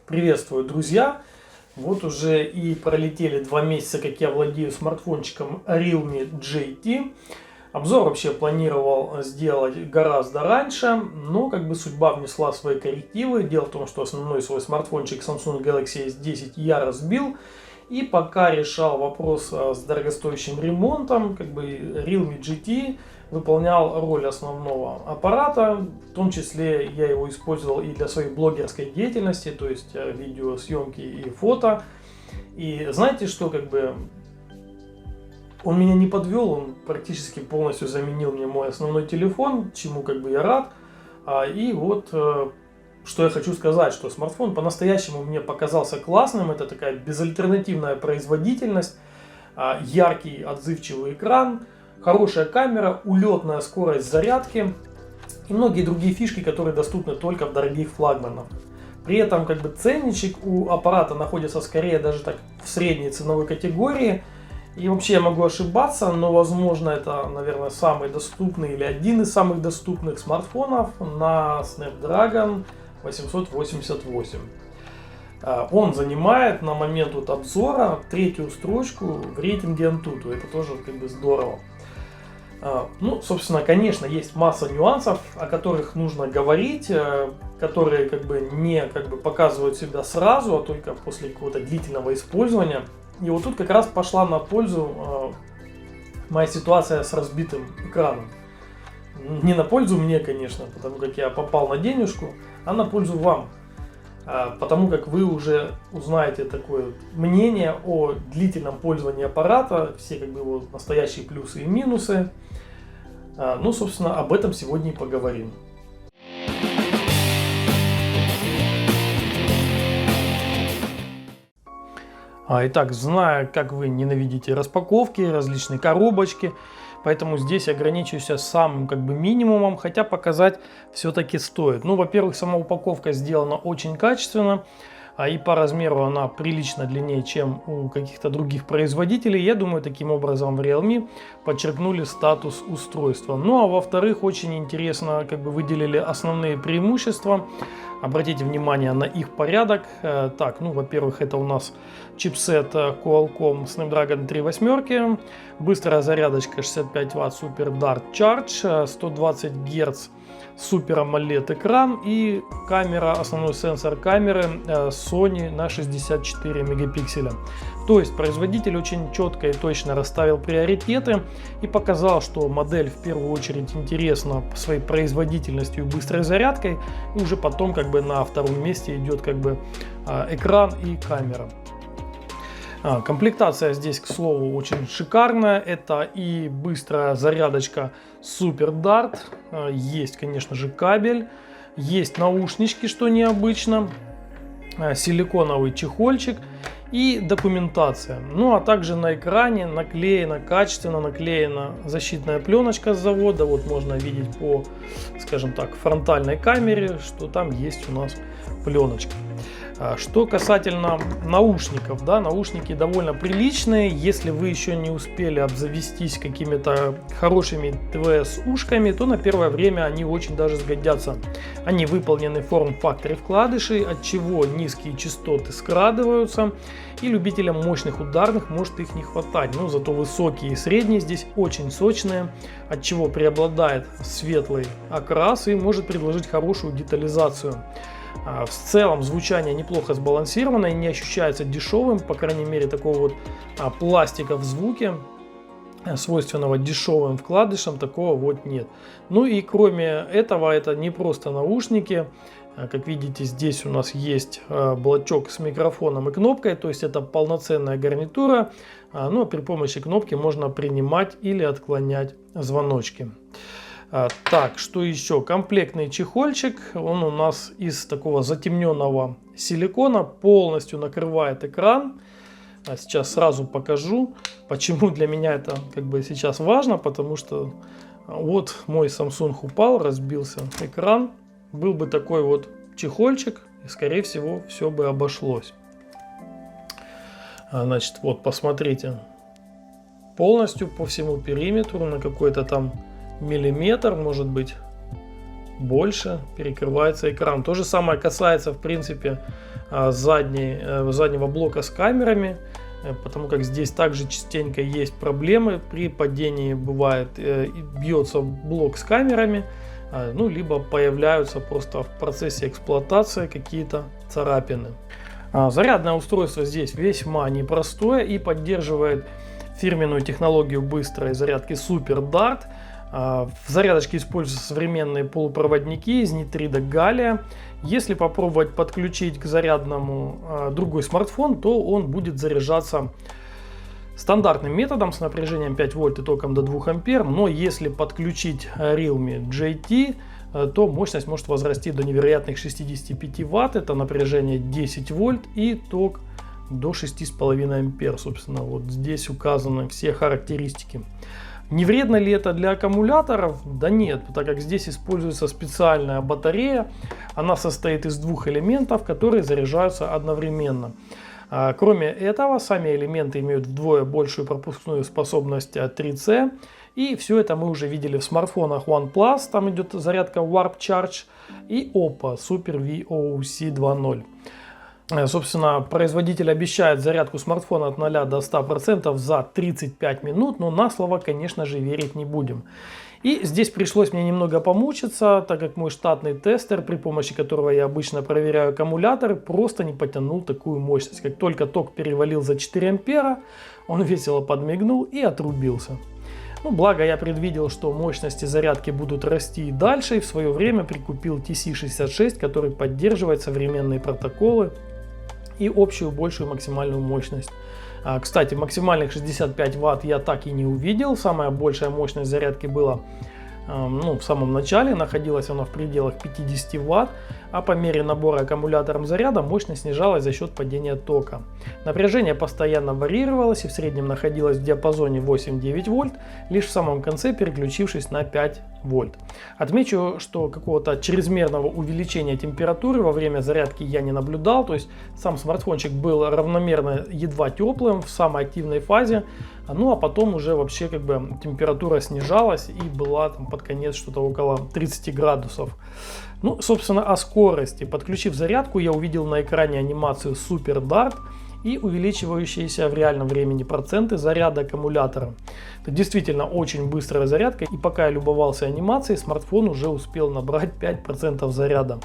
Приветствую, друзья! Вот уже и пролетели 2 месяца, как я владею смартфончиком Realme GT. Обзор вообще планировал сделать гораздо раньше, но судьба внесла свои коррективы. Дело в том, что основной свой смартфончик Samsung Galaxy S10 я разбил. И пока решал вопрос с дорогостоящим ремонтом, Realme GT выполнял роль основного аппарата. В том числе я его использовал и для своей блогерской деятельности, то есть видеосъемки и фото. И знаете, что он меня не подвел, он практически полностью заменил мне мой основной телефон, чему я рад. И вот что я хочу сказать, что смартфон по-настоящему мне показался классным. Это такая безальтернативная производительность, яркий отзывчивый экран, хорошая камера, улетная скорость зарядки и многие другие фишки, которые доступны только в дорогих флагманах. При этом ценничек у аппарата находится скорее даже так в средней ценовой категории. И вообще я могу ошибаться, но возможно это, наверное, самый доступный или один из самых доступных смартфонов на Snapdragon 888. Он занимает на момент обзора 3-ю строчку в рейтинге Antutu. Это тоже здорово. Ну, собственно, конечно, есть масса нюансов, о которых нужно говорить, которые не показывают себя сразу, а только после какого-то длительного использования. И вот тут как раз пошла на пользу моя ситуация с разбитым экраном. Не на пользу мне, конечно, потому как я попал на денежку, а на пользу вам. Потому как вы уже узнаете такое мнение о длительном пользовании аппарата, все его настоящие плюсы и минусы. Ну, собственно, об этом сегодня и поговорим. Итак, знаю, как вы ненавидите распаковки, различные коробочки, поэтому здесь ограничусь самым минимумом, хотя показать все-таки стоит. Ну, во-первых, сама упаковка сделана очень качественно, и по размеру она прилично длиннее, чем у каких-то других производителей. Я думаю, таким образом в Realme подчеркнули статус устройства. Ну, а во-вторых, очень интересно, выделили основные преимущества. Обратите внимание на их порядок. Так, ну, во-первых, это у нас чипсет Qualcomm Snapdragon 3 восьмерки, быстрая зарядочка 65 Вт Super Dart Charge, 120 Гц Super AMOLED экран и камера, основной сенсор камеры Sony на 64 мегапикселя. То есть производитель очень четко и точно расставил приоритеты и показал, что модель в первую очередь интересна своей производительностью и быстрой зарядкой, и уже потом на втором месте идет экран и камера. Комплектация здесь, к слову, очень шикарная. Это и быстрая зарядочка Super Dart, есть, конечно же, кабель, есть наушнички, что необычно, силиконовый чехольчик и документация. Ну, а также на экране качественно наклеена защитная пленочка с завода. Вот можно видеть по, скажем так, фронтальной камере, что там есть у нас пленочка. Что касательно наушников, наушники довольно приличные. Если вы еще не успели обзавестись какими-то хорошими ТВС-ушками, то на первое время они очень даже сгодятся. Они выполнены в форм-факторе вкладышей, от чего низкие частоты скрадываются, и любителям мощных ударных может их не хватать. Но зато высокие и средние здесь очень сочные, от чего преобладает светлый окрас и может предложить хорошую детализацию. В целом звучание неплохо сбалансировано и не ощущается дешевым, по крайней мере такого пластика в звуке, свойственного дешевым вкладышам, такого нет. Ну и кроме этого, это не просто наушники. Как видите, здесь у нас есть блочок с микрофоном и кнопкой, то есть это полноценная гарнитура. Ну а при помощи кнопки можно принимать или отклонять звоночки. Так, что еще? Комплектный чехольчик, он у нас из такого затемненного силикона, полностью накрывает экран. Сейчас сразу покажу, почему для меня это сейчас важно, потому что вот мой Samsung упал, разбился экран, был бы такой чехольчик, и скорее всего все бы обошлось. Значит, вот посмотрите, полностью по всему периметру на какой-то там миллиметр, может быть больше перекрывается экран. То же самое касается, в принципе, заднего блока с камерами, потому как здесь также частенько есть проблемы при падении, бывает, бьется блок с камерами, ну, либо появляются просто в процессе эксплуатации какие-то царапины. Зарядное устройство здесь весьма непростое и поддерживает фирменную технологию быстрой зарядки SuperDart. В зарядочке используются современные полупроводники из нитрида галлия. Если попробовать подключить к зарядному другой смартфон, то он будет заряжаться стандартным методом с напряжением 5 вольт и током до 2 ампер. Но если подключить Realme GT, то мощность может возрасти до невероятных 65 ватт. Это напряжение 10 вольт и ток до 6,5 ампер. Собственно, вот здесь указаны все характеристики. Не вредно ли это для аккумуляторов? Да нет, так как здесь используется специальная батарея. Она состоит из двух элементов, которые заряжаются одновременно. Кроме этого, сами элементы имеют вдвое большую пропускную способность 3C. И все это мы уже видели в смартфонах OnePlus. Там идет зарядка Warp Charge. И Oppo Super VOC 2.0. Собственно, производитель обещает зарядку смартфона от 0 до 100% за 35 минут, но на слово, конечно же, верить не будем. И здесь пришлось мне немного помучиться, так как мой штатный тестер, при помощи которого я обычно проверяю аккумуляторы, просто не потянул такую мощность. Как только ток перевалил за 4 ампера, он весело подмигнул и отрубился. Ну, благо я предвидел, что мощности зарядки будут расти и дальше, и в свое время прикупил TC66, который поддерживает современные протоколы и общую большую максимальную мощность. Кстати, максимальных 65 ватт я так и не увидел. Самая большая мощность зарядки была в самом начале, находилась она в пределах 50 ватт, а по мере набора аккумулятором заряда мощность снижалась за счет падения тока. Напряжение постоянно варьировалось и в среднем находилось в диапазоне 8-9 вольт, лишь в самом конце переключившись на 5 вольт. Отмечу, что какого-то чрезмерного увеличения температуры во время зарядки я не наблюдал, то есть сам смартфончик был равномерно едва теплым в самой активной фазе, ну а потом уже вообще как бы температура снижалась и была там под конец что-то около 30 градусов. Ну, собственно, о скорости. Подключив зарядку, я увидел на экране анимацию SuperDart и увеличивающиеся в реальном времени проценты заряда аккумулятора. Это действительно очень быстрая зарядка, и пока я любовался анимацией, смартфон уже успел набрать 5% заряда.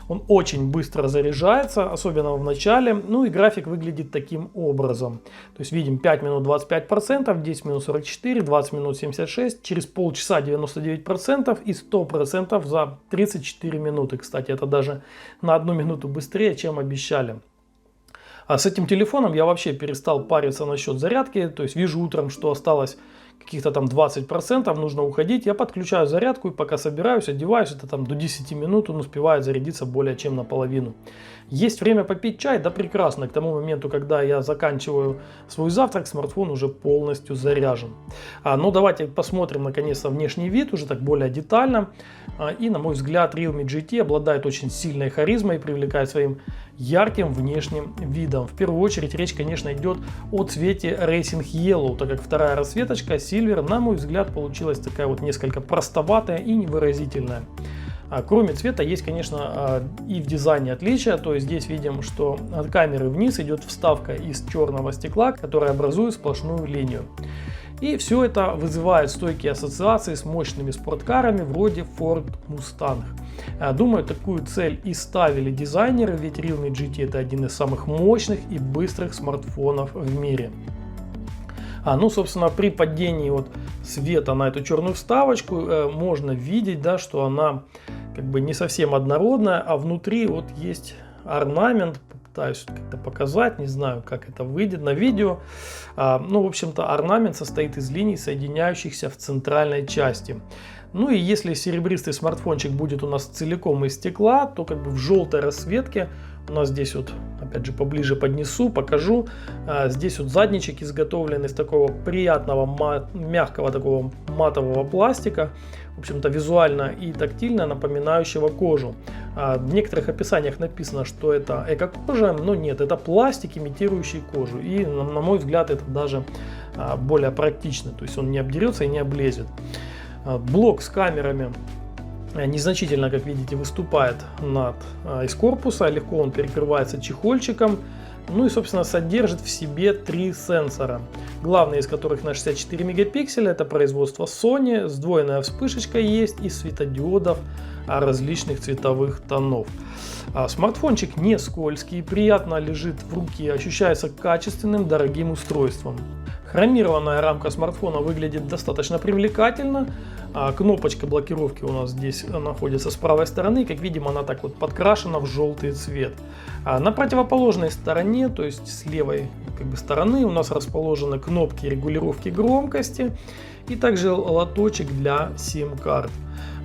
Он очень быстро заряжается, особенно в начале. Ну и график выглядит таким образом. То есть видим 5 минут 25%, 10 минут 44%, 20 минут 76%, через полчаса 99% и 100% за 34 минуты. Кстати, это даже на 1 минуту быстрее, чем обещали. А с этим телефоном я вообще перестал париться насчет зарядки. То есть вижу утром, что осталось каких-то там 20%, нужно уходить. Я подключаю зарядку и пока собираюсь, одеваюсь, это там до 10 минут он успевает зарядиться более чем наполовину. Есть время попить чай? Да прекрасно. К тому моменту, когда я заканчиваю свой завтрак, смартфон уже полностью заряжен. Но давайте посмотрим наконец-то внешний вид, уже так более детально. И на мой взгляд, Realme GT обладает очень сильной харизмой и привлекает своим ярким внешним видом. В первую очередь речь, конечно, идет о цвете Racing Yellow, так как вторая расцветочка Silver, на мой взгляд, получилась такая вот несколько простоватая и невыразительная. Кроме цвета есть, конечно, и в дизайне отличия. То есть здесь видим, что от камеры вниз идет вставка из черного стекла, которая образует сплошную линию. И все это вызывает стойкие ассоциации с мощными спорткарами вроде Ford Mustang. Думаю, такую цель и ставили дизайнеры, ведь Realme GT это один из самых мощных и быстрых смартфонов в мире. Ну, собственно, при падении вот света на эту черную вставочку можно видеть, да, что она как бы не совсем однородная, а внутри вот есть орнамент. Пытаюсь как-то показать, не знаю, как это выйдет на видео. Ну, в общем-то, орнамент состоит из линий, соединяющихся в центральной части. Ну и если серебристый смартфончик будет у нас целиком из стекла, то как бы в желтой расцветке у нас здесь вот, опять же, поближе поднесу, покажу. Здесь вот задничек изготовлен из такого приятного, мягкого такого матового пластика. В общем-то, визуально и тактильно напоминающего кожу. В некоторых описаниях написано, что это эко-кожа, но нет, это пластик, имитирующий кожу. И, на мой взгляд, это даже более практично. То есть он не обдерется и не облезет. Блок с камерами незначительно, как видите, выступает из корпуса, легко он перекрывается чехольчиком. Ну и, собственно, содержит в себе 3 сенсора, главный из которых на 64 мегапикселя, это производство Sony, сдвоенная вспышечка есть и светодиодов различных цветовых тонов. Смартфончик не скользкий, приятно лежит в руке, ощущается качественным, дорогим устройством. Хромированная рамка смартфона выглядит достаточно привлекательно. Кнопочка блокировки у нас здесь находится с правой стороны. Как видим, она так вот подкрашена в желтый цвет. На противоположной стороне, то есть с левой стороны, у нас расположены кнопки регулировки громкости и также лоточек для сим-карт.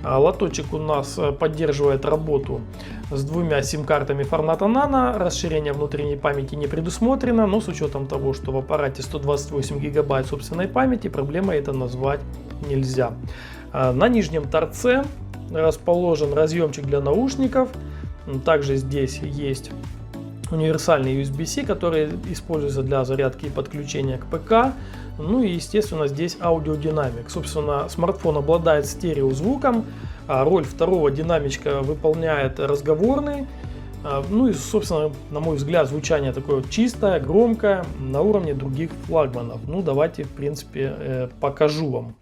Лоточек у нас поддерживает работу с 2 сим-картами формата Nano. Расширение внутренней памяти не предусмотрено, но с учетом того, что в аппарате 128 гигабайт собственной памяти, проблемой это назвать нельзя. На нижнем торце расположен разъемчик для наушников. Также здесь есть универсальный USB-C, который используется для зарядки и подключения к ПК. Ну и, естественно, здесь аудиодинамик. Собственно, смартфон обладает стереозвуком. Роль второго динамичка выполняет разговорный. Ну и, собственно, на мой взгляд, звучание такое чистое, громкое, на уровне других флагманов. Ну, давайте, в принципе, покажу вам.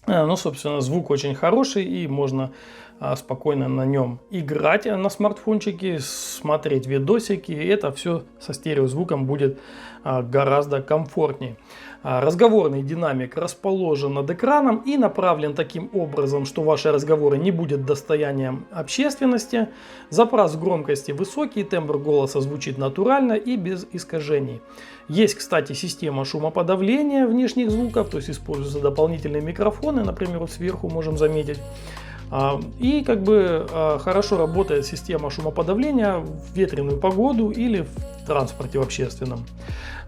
Ну, собственно, звук очень хороший, и можно спокойно на нем играть на смартфончике, смотреть видосики. И это все со стереозвуком будет гораздо комфортнее. Разговорный динамик расположен над экраном и направлен таким образом, что ваши разговоры не будут достоянием общественности. Запас громкости высокий, тембр голоса звучит натурально и без искажений. Есть, кстати, система шумоподавления внешних звуков, то есть используются дополнительные микрофоны, например, вот сверху можем заметить. И хорошо работает система шумоподавления в ветреную погоду или в транспорте в общественном.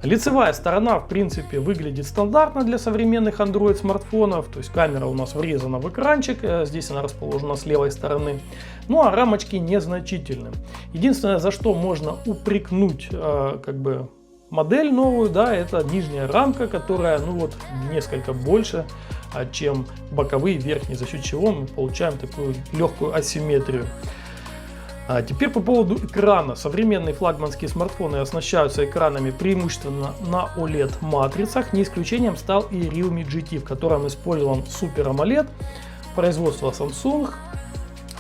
Лицевая сторона, в принципе, выглядит стандартно для современных Android смартфонов. То есть камера у нас врезана в экранчик, здесь она расположена с левой стороны. Ну а рамочки незначительны. Единственное, за что можно упрекнуть модель новую, да, это нижняя рамка, которая несколько больше, чем боковые и верхние, за счет чего мы получаем такую легкую асимметрию. Теперь по поводу экрана. Современные флагманские смартфоны оснащаются экранами преимущественно на OLED-матрицах. Не исключением стал и Realme GT, в котором использован Super AMOLED производства Samsung.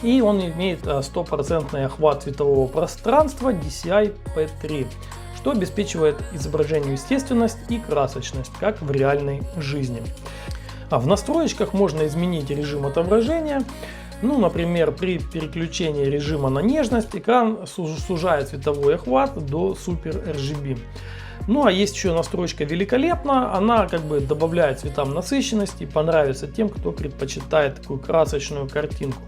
И он имеет 100% охват цветового пространства DCI-P3, что обеспечивает изображению естественность и красочность, как в реальной жизни. В настроечках можно изменить режим отображения. Ну, например, при переключении режима на нежность экран сужает цветовой охват до Super RGB. Ну, а есть еще настройка великолепна. Она добавляет цветам насыщенности, понравится тем, кто предпочитает такую красочную картинку.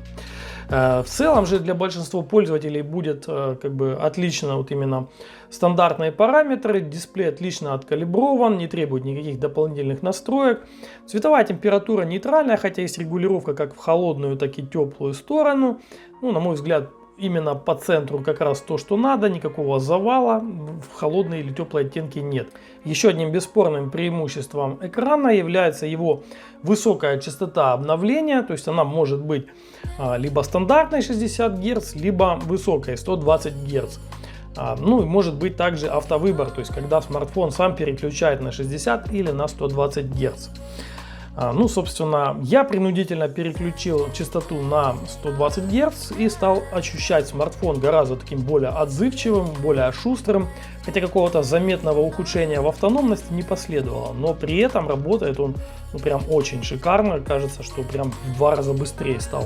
В целом же для большинства пользователей будет отлично именно стандартные параметры. Дисплей отлично откалиброван, не требует никаких дополнительных настроек. Цветовая температура нейтральная, хотя есть регулировка как в холодную, так и теплую сторону. Ну, на мой взгляд, именно по центру как раз то, что надо, никакого завала, в холодные или теплые оттенки нет. Еще одним бесспорным преимуществом экрана является его высокая частота обновления, то есть она может быть либо стандартной 60 Гц, либо высокой 120 Гц. Ну и может быть также автовыбор, то есть когда смартфон сам переключает на 60 или на 120 Гц. Ну, собственно, я принудительно переключил частоту на 120 Гц и стал ощущать смартфон гораздо таким более отзывчивым, более шустрым, хотя какого-то заметного ухудшения в автономности не последовало, но при этом работает он прям очень шикарно, кажется, что прям в 2 раза быстрее стал.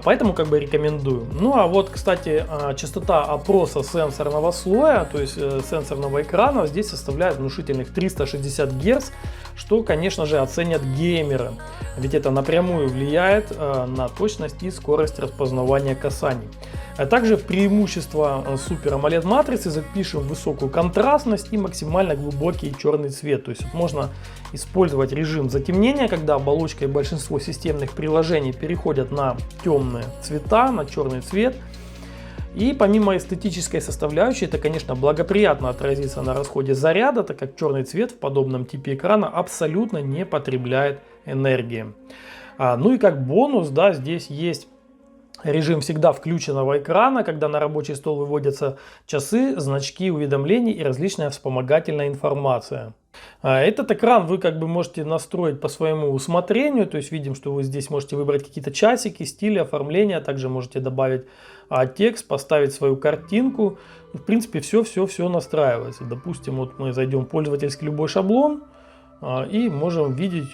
Поэтому как бы рекомендую. Ну а вот, кстати, частота опроса сенсорного слоя, то есть сенсорного экрана, здесь составляет внушительных 360 Гц, что, конечно же, оценят геймеры. Ведь это напрямую влияет на точность и скорость распознавания касаний. А также преимущество Super AMOLED матрицы запишем высокую контрастность и максимально глубокий черный цвет. То есть можно использовать режим затемнения, когда оболочка и большинство системных приложений переходят на темные цвета, на черный цвет. И помимо эстетической составляющей, это, конечно, благоприятно отразится на расходе заряда, так как черный цвет в подобном типе экрана абсолютно не потребляет энергии. Ну и как бонус, да, здесь есть режим всегда включенного экрана, когда на рабочий стол выводятся часы, значки уведомлений и различная вспомогательная информация. Этот экран вы как бы можете настроить по своему усмотрению, то есть видим, что вы здесь можете выбрать какие-то часики, стили, оформления, также можете добавить текст, поставить свою картинку. В принципе, все настраивается. Допустим, вот мы зайдем в пользовательский любой шаблон и можем видеть,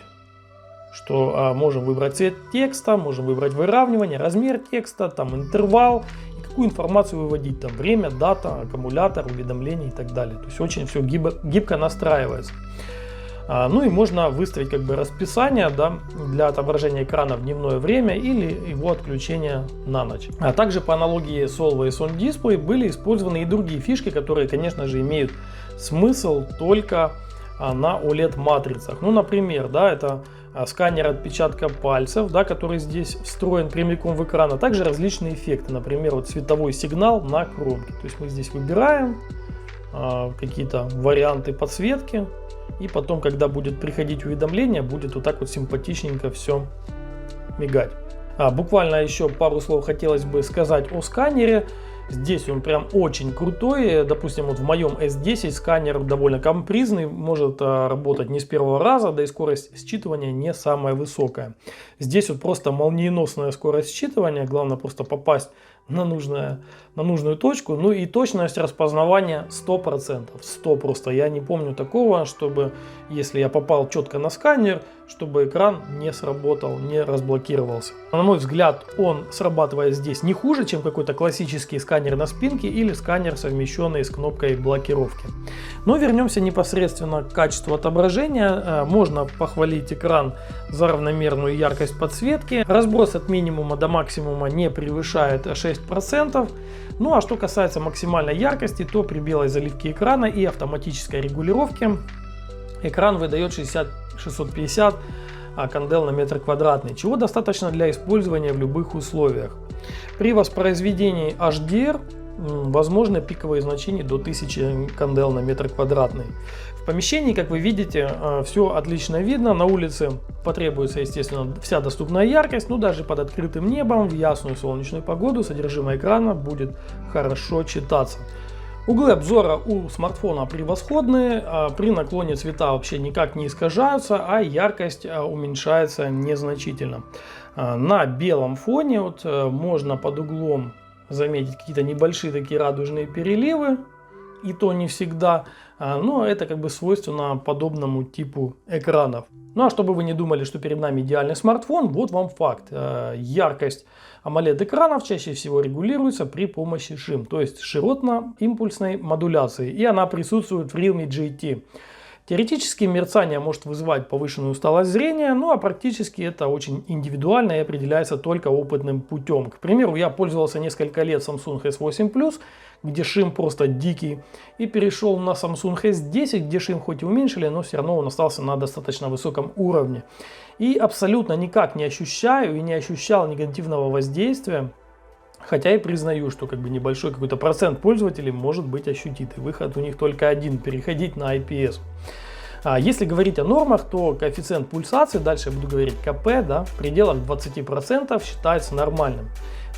что можем выбрать цвет текста, можем выбрать выравнивание, размер текста, там интервал, и какую информацию выводить, там время, дата, аккумулятор, уведомления и так далее. То есть очень все гибко настраивается. Ну и можно выставить как бы расписание, да, для отображения экрана в дневное время или его отключения на ночь. А также по аналогии с Always On Display были использованы и другие фишки, которые, конечно же, имеют смысл только на OLED матрицах. Ну, например, да, это сканер отпечатка пальцев, да, который здесь встроен прямиком в экран, а также различные эффекты, например, вот цветовой сигнал на кромке. То есть мы здесь выбираем какие-то варианты подсветки, и потом, когда будет приходить уведомление, будет вот так вот симпатичненько все мигать. Буквально еще пару слов хотелось бы сказать о сканере. Здесь он прям очень крутой. Допустим, вот в моем S10 сканер довольно капризный, может работать не с первого раза, да и скорость считывания не самая высокая. Здесь вот просто молниеносная скорость считывания, главное просто попасть на нужную точку. Ну и точность распознавания 100%. 100 просто. Я не помню такого, чтобы если я попал четко на сканер, чтобы экран не сработал, не разблокировался. На мой взгляд, он срабатывает здесь не хуже, чем какой-то классический сканер на спинке или сканер, совмещенный с кнопкой блокировки. Но вернемся непосредственно к качеству отображения. Можно похвалить экран за равномерную яркость подсветки. Разброс от минимума до максимума не превышает 6%. Ну а что касается максимальной яркости, то при белой заливке экрана и автоматической регулировке экран выдает 650 кандел на метр квадратный, чего достаточно для использования в любых условиях. При воспроизведении HDR возможны пиковые значения до 1000 кандел на метр квадратный. В помещении, как вы видите, все отлично видно. На улице потребуется, естественно, вся доступная яркость, но даже под открытым небом в ясную солнечную погоду содержимое экрана будет хорошо читаться. Углы обзора у смартфона превосходные, при наклоне цвета вообще никак не искажаются, а яркость уменьшается незначительно. На белом фоне вот можно под углом заметить какие-то небольшие такие радужные переливы, и то не всегда, но это как бы свойственно подобному типу экранов. Ну а чтобы вы не думали, что перед нами идеальный смартфон, вот вам факт. Яркость AMOLED экранов чаще всего регулируется при помощи шим, то есть широтно-импульсной модуляции, и она присутствует в Realme GT. Теоретически мерцание может вызывать повышенную усталость зрения, ну а практически это очень индивидуально и определяется только опытным путем. К примеру, я пользовался несколько лет Samsung S8 Plus, где шим просто дикий, и перешел на Samsung S10, где шим хоть и уменьшили, но все равно он остался на достаточно высоком уровне. И абсолютно никак не ощущаю и не ощущал негативного воздействия. Хотя и признаю, что как бы небольшой какой-то процент пользователей может быть ощутит. И выход у них только один – переходить на IPS. Если говорить о нормах, то коэффициент пульсации, дальше я буду говорить КП, да, в пределах 20% считается нормальным.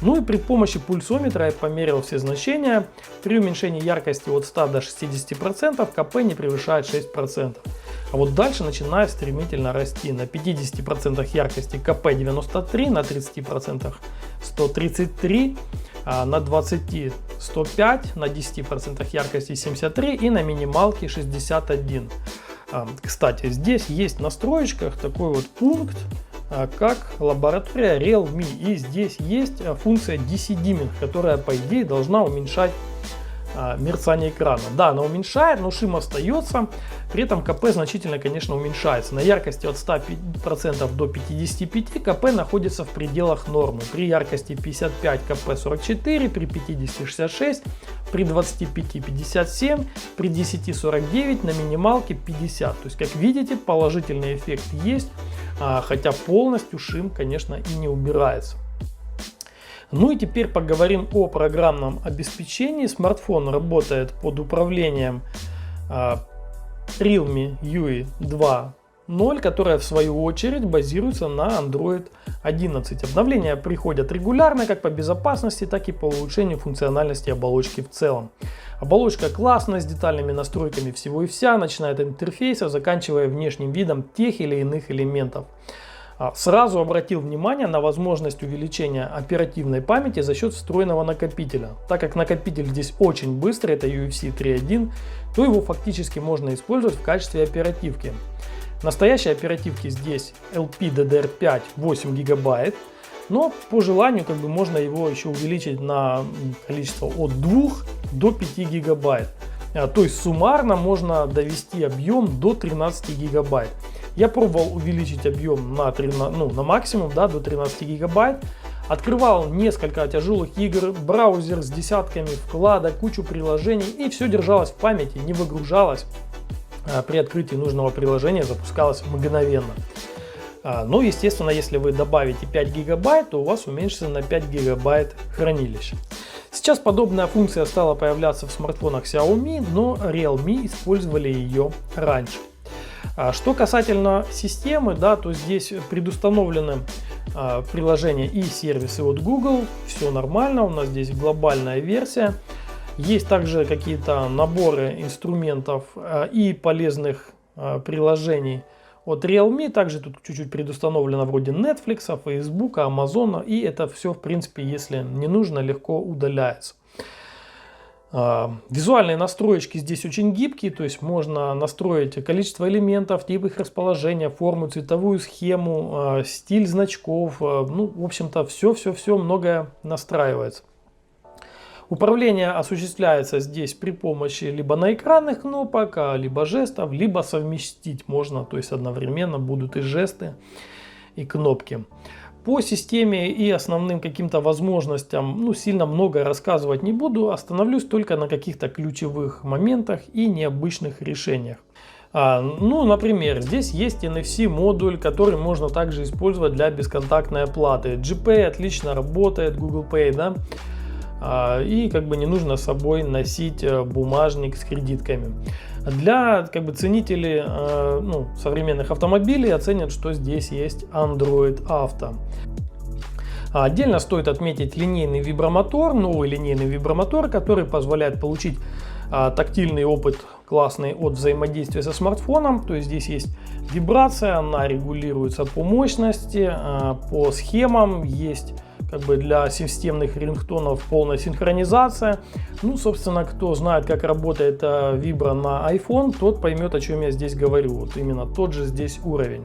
Ну и при помощи пульсометра я померил все значения. При уменьшении яркости от 100 до 60% КП не превышает 6%. А вот дальше начинает стремительно расти. На 50% яркости КП 93, на 30% 133, на 20 105, на 10% яркости 73 и на минималке 61. Кстати, здесь есть в настроечках такой вот пункт, как лаборатория Realme. И здесь есть функция DC Dimming, которая, по идее, должна уменьшать мерцание экрана. Да, она уменьшает, но шим остается. При этом КП значительно, конечно, уменьшается. На яркости от 100% до 55 КП находится в пределах нормы. При яркости 55 КП 44, при 50 66, при 25 57, при 10 49, на минималке 50. То есть, как видите, положительный эффект есть, хотя полностью шим, конечно, и не убирается. Ну и теперь поговорим о программном обеспечении. Смартфон работает под управлением Realme UI 2.0, которая в свою очередь базируется на Android 11. Обновления приходят регулярно как по безопасности, так и по улучшению функциональности оболочки в целом. Оболочка классная, с детальными настройками всего и вся, начиная от интерфейса, заканчивая внешним видом тех или иных элементов. Сразу обратил внимание на возможность увеличения оперативной памяти за счет встроенного накопителя. Так как накопитель здесь очень быстрый, это UFC 3.1, то его фактически можно использовать в качестве оперативки. Настоящие оперативки здесь LPDDR5 8 ГБ, но по желанию можно его еще увеличить на количество от 2 до 5 ГБ. То есть суммарно можно довести объем до 13 ГБ. Я пробовал увеличить объем на максимум, до 13 гигабайт. Открывал несколько тяжелых игр, браузер с десятками вкладок, кучу приложений, и все держалось в памяти, не выгружалось. При открытии нужного приложения запускалось мгновенно. Но, естественно, если вы добавите 5 гигабайт, то у вас уменьшится на 5 гигабайт хранилище. Сейчас подобная функция стала появляться в смартфонах Xiaomi, но Realme использовали ее раньше. Что касательно системы, то здесь предустановлены приложения и сервисы от Google. Все нормально, у нас здесь глобальная версия. Есть также какие-то наборы инструментов и полезных приложений от Realme. Также тут чуть-чуть предустановлено вроде Netflix, Facebook, Amazon. И это все, в принципе, если не нужно, легко удаляется. Визуальные настроечки здесь очень гибкие, то есть можно настроить количество элементов, тип их расположения, форму, цветовую схему, стиль значков. В общем-то, все многое настраивается. Управление осуществляется здесь при помощи либо наэкранных кнопок, либо жестов, либо совместить можно, то есть одновременно будут и жесты, и кнопки. По системе и основным каким-то возможностям сильно много рассказывать не буду, остановлюсь только на каких-то ключевых моментах и необычных решениях. Например, здесь есть NFC модуль, который можно также использовать для бесконтактной оплаты. GPay отлично работает, Google Pay, и не нужно с собой носить бумажник с кредитками. Для ценителей современных автомобилей оценят, что здесь есть Android Auto. Отдельно стоит отметить линейный вибромотор, новый линейный вибромотор, который позволяет получить тактильный опыт классный от взаимодействия со смартфоном. То есть здесь есть вибрация, она регулируется по мощности, по схемам, есть для системных рингтонов полная синхронизация. Собственно, кто знает, как работает вибро на iPhone, тот поймет, о чем я здесь говорю. Вот именно тот же здесь уровень.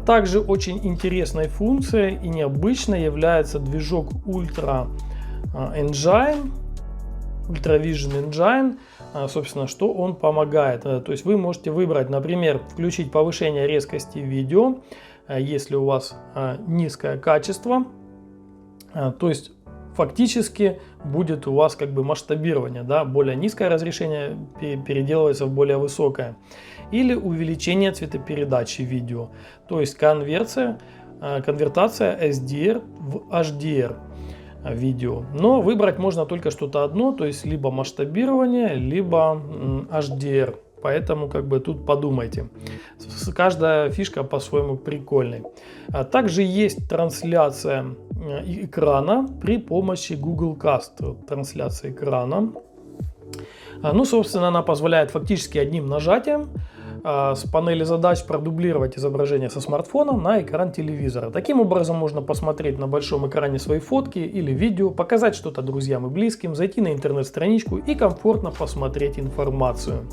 Также очень интересной функцией и необычной является движок Ultra Vision Engine. Собственно, что он помогает. То есть вы можете выбрать, например, включить повышение резкости видео, если у вас низкое качество. То есть фактически будет у вас масштабирование, более низкое разрешение переделывается в более высокое. Или увеличение цветопередачи видео, то есть конвертация SDR в HDR видео. Но выбрать можно только что-то одно, то есть либо масштабирование, либо HDR. Поэтому тут подумайте. Каждая фишка по-своему прикольной. Также есть трансляция экрана при помощи Google Cast. Трансляция экрана. Собственно, она позволяет фактически одним нажатием с панели задач продублировать изображение со смартфона на экран телевизора. Таким образом можно посмотреть на большом экране свои фотки или видео, показать что-то друзьям и близким, зайти на интернет-страничку и комфортно посмотреть информацию.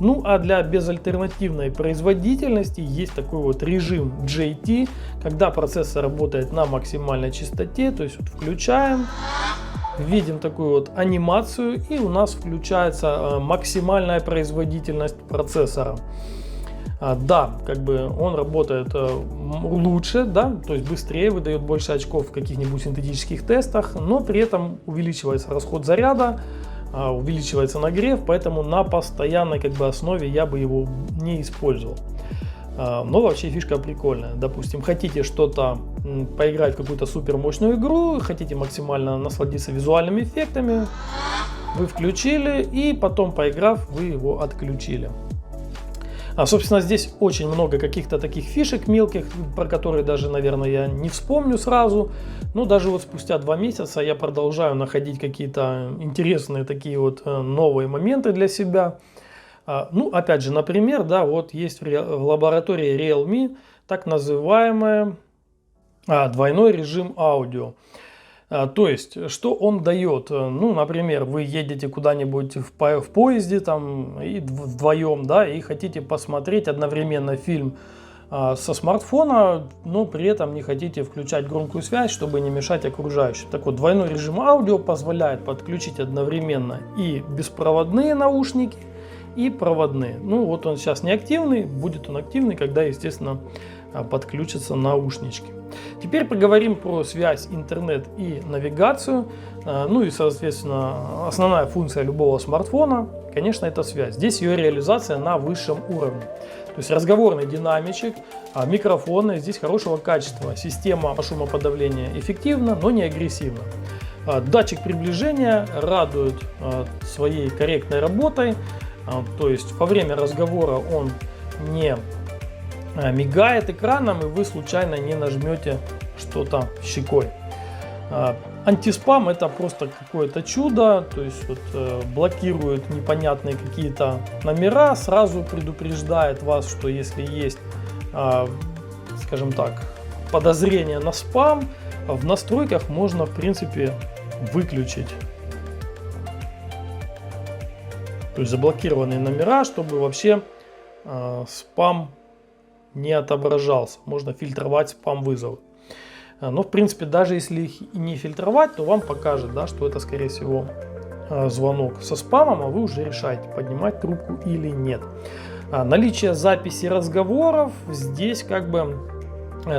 Ну а для безальтернативной производительности есть такой вот режим JT, когда процессор работает на максимальной частоте, то есть вот включаем, видим такую вот анимацию, и у нас включается максимальная производительность процессора. Да, как бы он работает лучше, да, то есть быстрее, выдает больше очков в каких-нибудь синтетических тестах, но при этом увеличивается расход заряда, увеличивается нагрев, поэтому на постоянной как бы основе я бы его не использовал. Но вообще фишка прикольная. Допустим, хотите что-то поиграть в какую-то супер мощную игру, хотите максимально насладиться визуальными эффектами, вы включили, и потом, поиграв, вы его отключили. Собственно, здесь очень много каких-то таких фишек мелких, про которые даже, наверное, я не вспомню сразу. Но даже вот спустя 2 месяца я продолжаю находить какие-то интересные такие вот новые моменты для себя. Ну, опять же, например, да, вот есть в лаборатории Realme так называемый двойной режим аудио. То есть, что он дает? Ну, например, вы едете куда-нибудь в поезде там и вдвоем, да, и хотите посмотреть одновременно фильм со смартфона, но при этом не хотите включать громкую связь, чтобы не мешать окружающим. Так вот, двойной режим аудио позволяет подключить одновременно и беспроводные наушники, и проводные. Ну, вот он сейчас не активный, будет он активный, когда, естественно, подключатся наушнички. Теперь поговорим про связь, интернет и навигацию. Ну и, соответственно, основная функция любого смартфона, конечно, это связь. Здесь ее реализация на высшем уровне. То есть разговорный динамичек, микрофоны здесь хорошего качества. Система шумоподавления эффективна, но не агрессивна. Датчик приближения радует своей корректной работой. То есть во время разговора он не мигает экраном, и вы случайно не нажмете что-то щекой. Антиспам — это просто какое-то чудо, то есть вот, блокирует непонятные какие-то номера, сразу предупреждает вас, что если есть, скажем так, подозрение на спам, в настройках можно в принципе выключить. То есть заблокированные номера, чтобы вообще спам не отображался. Можно фильтровать спам-вызовы. Но в принципе, даже если их и не фильтровать, то вам покажет, да, что это скорее всего звонок со спамом, а вы уже решаете, поднимать трубку или нет. Наличие записи разговоров здесь как бы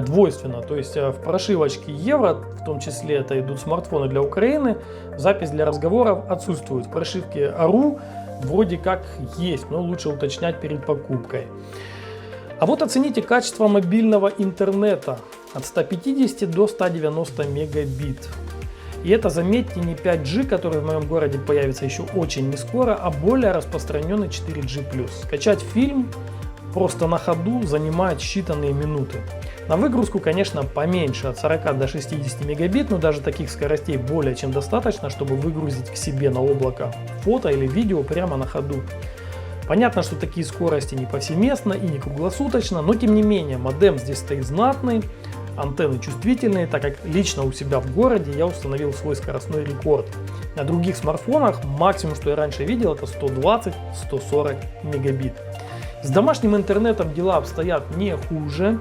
двойственно. То есть в прошивочке Евро, в том числе это идут смартфоны для Украины, запись для разговоров отсутствует. В прошивке АРУ вроде как есть, но лучше уточнять перед покупкой. А вот оцените качество мобильного интернета от 150 до 190 мегабит. И это, заметьте, не 5G, который в моем городе появится еще очень не скоро, а более распространенный 4G+. Скачать фильм просто на ходу занимает считанные минуты. На выгрузку, конечно, поменьше, от 40 до 60 мегабит, но даже таких скоростей более чем достаточно, чтобы выгрузить к себе на облако фото или видео прямо на ходу. Понятно, что такие скорости не повсеместно и не круглосуточно, но тем не менее модем здесь стоит знатный, антенны чувствительные, так как лично у себя в городе я установил свой скоростной рекорд. На других смартфонах максимум, что я раньше видел, это 120-140 мегабит. С домашним интернетом дела обстоят не хуже,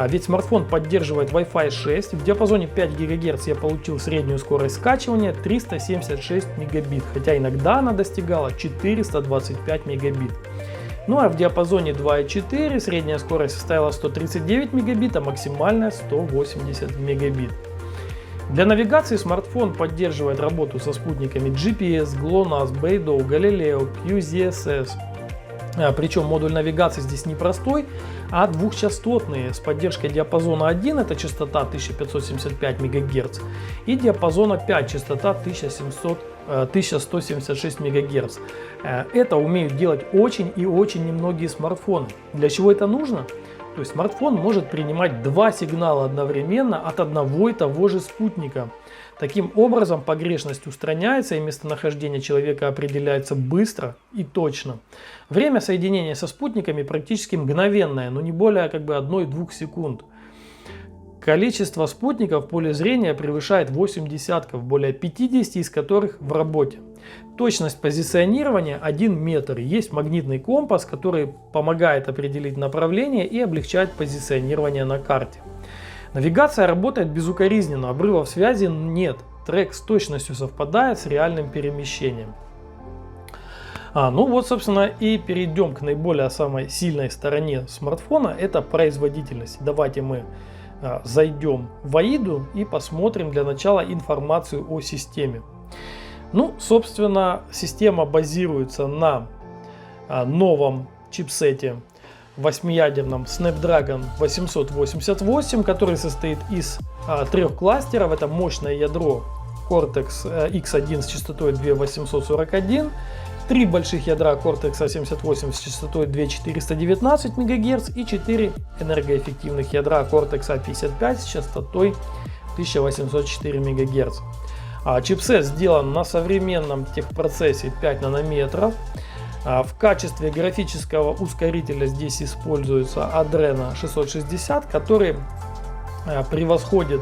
ведь смартфон поддерживает Wi-Fi 6. В диапазоне 5 ГГц я получил среднюю скорость скачивания 376 мегабит, хотя иногда она достигала 425 мегабит. Ну а в диапазоне 2.4 средняя скорость составила 139 мегабит, а максимальная 180 мегабит. Для навигации смартфон поддерживает работу со спутниками GPS, GLONASS, Beidou, Galileo, QZSS. Причем модуль навигации здесь не простой, а двухчастотный, с поддержкой диапазона 1, это частота 1575 МГц, и диапазона 5, частота 1176 МГц. Это умеют делать очень и очень немногие смартфоны. Для чего это нужно? То есть смартфон может принимать 2 сигнала одновременно от одного и того же спутника. Таким образом, погрешность устраняется и местонахождение человека определяется быстро и точно. Время соединения со спутниками практически мгновенное, но не более 1-2 секунд. Количество спутников в поле зрения превышает 8 десятков, более 50 из которых в работе. Точность позиционирования 1 метр. Есть магнитный компас, который помогает определить направление и облегчает позиционирование на карте. Навигация работает безукоризненно, обрывов связи нет. Трек с точностью совпадает с реальным перемещением. Ну вот, собственно, и перейдем к наиболее самой сильной стороне смартфона. Это производительность. Давайте мы зайдем в AIDA и посмотрим для начала информацию о системе. Ну, собственно, система базируется на новом чипсете 8-ядерном Snapdragon 888, который состоит из 3 кластеров. Это мощное ядро Cortex X1 с частотой 2841, 3 больших ядра Cortex A78 с частотой 2419 МГц и 4 энергоэффективных ядра Cortex A55 с частотой 1804 МГц. Чипсет сделан на современном техпроцессе 5 нанометров. В качестве графического ускорителя здесь используется Adreno 660, который превосходит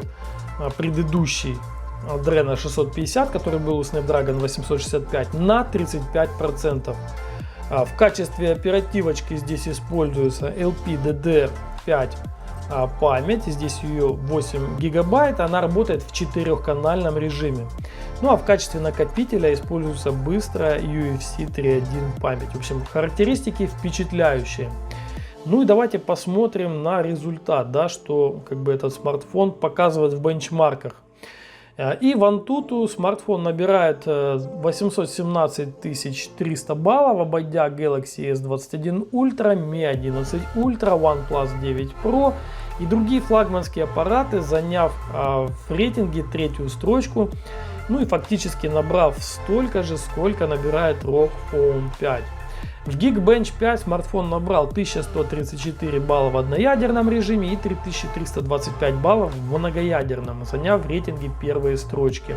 предыдущий Adreno 650, который был у Snapdragon 865, на 35%. В качестве оперативочки здесь используется LPDDR5 память, здесь ее 8 гигабайт, она работает в 4-канальном режиме. Ну а в качестве накопителя используется быстрая UFC 3.1 память. В общем, характеристики впечатляющие. Ну и давайте посмотрим на результат, да, что этот смартфон показывает в бенчмарках. И в Antutu смартфон набирает 817 300 баллов, обойдя Galaxy S21 Ultra, Mi 11 Ultra, OnePlus 9 Pro и другие флагманские аппараты, заняв в рейтинге 3-ю строчку, ну и фактически набрав столько же, сколько набирает ROG Phone 5. В Geekbench 5 смартфон набрал 1134 балла в одноядерном режиме и 3325 баллов в многоядерном, заняв в рейтинге 1-е строчки.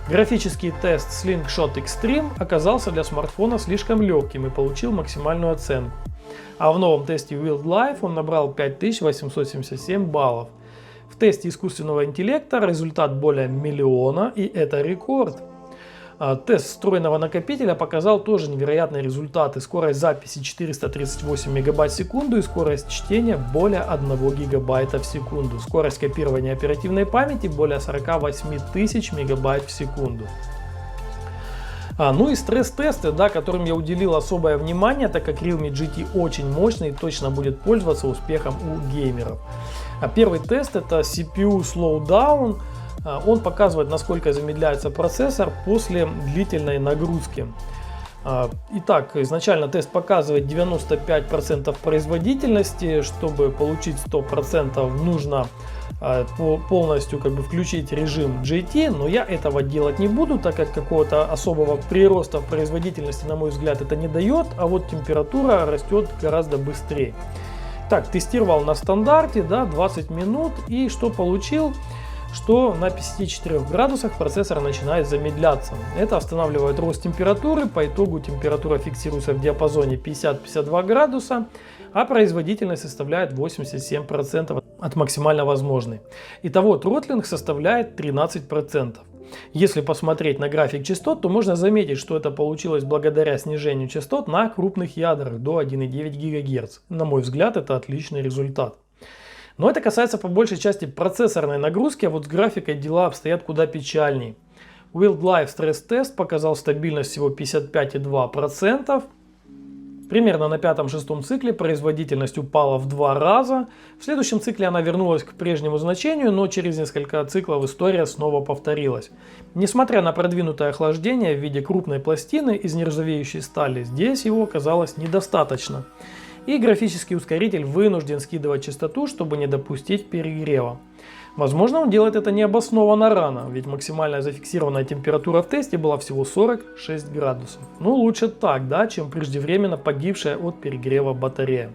Графический тест Slingshot Extreme оказался для смартфона слишком легким и получил максимальную оценку. А в новом тесте Wildlife он набрал 5877 баллов. В тесте искусственного интеллекта результат более миллиона, и это рекорд. Тест встроенного накопителя показал тоже невероятные результаты. Скорость записи 438 мегабайт в секунду и скорость чтения более 1 гигабайта в секунду. Скорость копирования оперативной памяти более 48 тысяч мегабайт в секунду. Ну и стресс-тесты, да, которым я уделил особое внимание, так как Realme GT очень мощный и точно будет пользоваться успехом у геймеров. Первый тест — это CPU Slowdown. Он показывает, насколько замедляется процессор после длительной нагрузки. Итак, изначально тест показывает 95% производительности. Чтобы получить 100%, нужно полностью включить режим GT, но я этого делать не буду, так как какого-то особого прироста в производительности, на мой взгляд, это не дает, а вот температура растет гораздо быстрее. Так, тестировал на стандарте, да, 20 минут, и что получил? Что на 54 градусах процессор начинает замедляться. Это останавливает рост температуры, по итогу температура фиксируется в диапазоне 50-52 градуса, а производительность составляет 87% от максимально возможной. Итого тротлинг составляет 13%. Если посмотреть на график частот, то можно заметить, что это получилось благодаря снижению частот на крупных ядрах до 1,9 ГГц. На мой взгляд, это отличный результат. Но это касается по большей части процессорной нагрузки, а вот с графикой дела обстоят куда печальней. Wildlife стресс-тест показал стабильность всего 55,2%. Примерно на 5-6 цикле производительность упала в 2 раза. В следующем цикле она вернулась к прежнему значению, но через несколько циклов история снова повторилась. Несмотря на продвинутое охлаждение в виде крупной пластины из нержавеющей стали, здесь его оказалось недостаточно. И графический ускоритель вынужден скидывать частоту, чтобы не допустить перегрева. Возможно, он делает это необоснованно рано, ведь максимальная зафиксированная температура в тесте была всего 46 градусов. Ну, лучше так, да, чем преждевременно погибшая от перегрева батарея.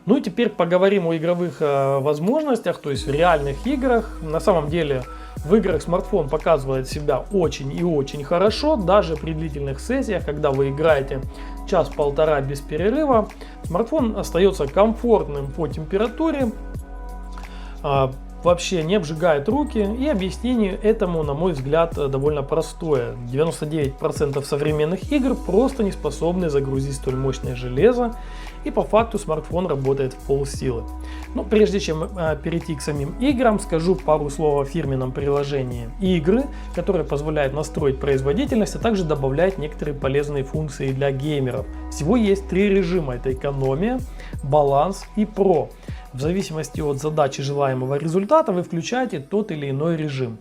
Ну и теперь поговорим о игровых возможностях, то есть в реальных играх. На самом деле в играх смартфон показывает себя очень и очень хорошо, даже при длительных сессиях, когда вы играете час-полтора без перерыва, смартфон остается комфортным по температуре. вообще не обжигает руки, и объяснение этому, на мой взгляд, довольно простое. 99% современных игр просто не способны загрузить столь мощное железо, и по факту смартфон работает в полсилы. Но прежде чем перейти к самим играм, скажу пару слов о фирменном приложении игры, которое позволяет настроить производительность, а также добавляет некоторые полезные функции для геймеров. Всего есть 3 режима: это экономия, баланс и про. В зависимости от задачи желаемого результата вы включаете тот или иной режим.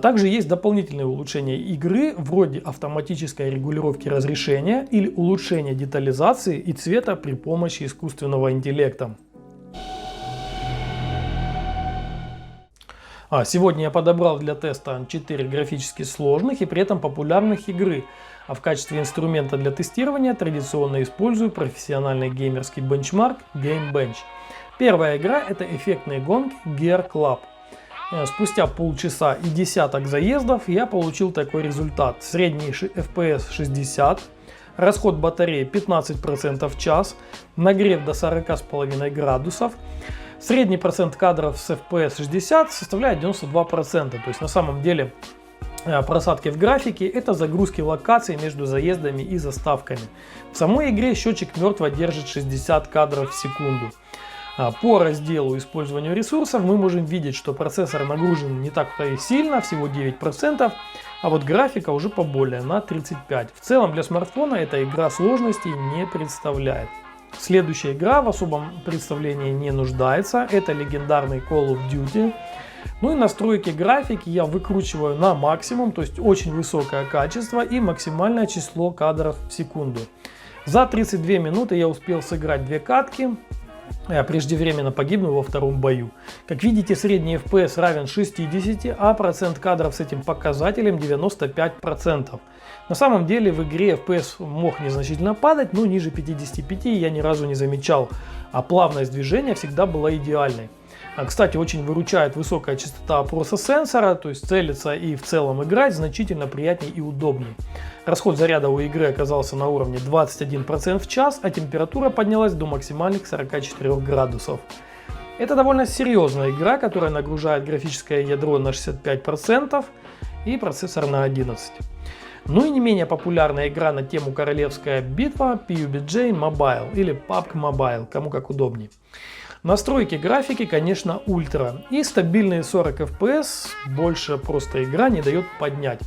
Также есть дополнительные улучшения игры, вроде автоматической регулировки разрешения или улучшения детализации и цвета при помощи искусственного интеллекта. Сегодня я подобрал для теста 4 графически сложных и при этом популярных игры. А в качестве инструмента для тестирования традиционно использую профессиональный геймерский бенчмарк Gamebench. Первая игра — это эффектные гонки Gear Club. Спустя полчаса и десяток заездов я получил такой результат. Средний FPS 60, расход батареи 15% в час, нагрев до 40,5 градусов. Средний процент кадров с FPS 60 составляет 92%. То есть на самом деле просадки в графике — это загрузки локаций между заездами и заставками. В самой игре счетчик мертво держит 60 кадров в секунду. По разделу использованию ресурсов мы можем видеть, что процессор нагружен не так-то и сильно, всего 9%, а вот графика уже поболее, на 35%. В целом для смартфона эта игра сложностей не представляет. Следующая игра в особом представлении не нуждается, это легендарный Call of Duty. Ну и настройки графики я выкручиваю на максимум, то есть очень высокое качество и максимальное число кадров в секунду. За 32 минуты я успел сыграть 2 катки, преждевременно погибнул во втором бою. Как видите, средний FPS равен 60, а процент кадров с этим показателем 95%. На самом деле в игре FPS мог незначительно падать, но ниже 55 я ни разу не замечал, а плавность движения всегда была идеальной. Кстати, очень выручает высокая частота опроса сенсора, то есть целиться и в целом играть значительно приятнее и удобнее. Расход заряда у игры оказался на уровне 21% в час, а температура поднялась до максимальных 44 градусов. Это довольно серьезная игра, которая нагружает графическое ядро на 65% и процессор на 11%. Ну и не менее популярная игра на тему Королевская битва PUBG Mobile или PUBG Mobile, кому как удобнее. Настройки графики, конечно, ультра, и стабильные 40 FPS больше просто игра не дает поднять.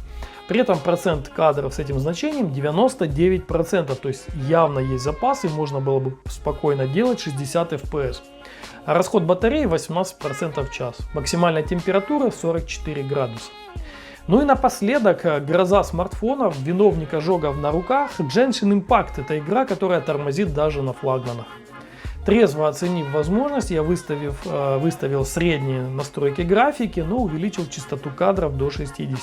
При этом процент кадров с этим значением 99%, то есть явно есть запас и можно было бы спокойно делать 60 FPS. А расход батареи 18% в час, максимальная температура 44 градуса. Ну и напоследок, гроза смартфонов, виновник ожогов на руках, Genshin Impact — это игра, которая тормозит даже на флагманах. Трезво оценив возможность, я выставил средние настройки графики, но увеличил частоту кадров до 60.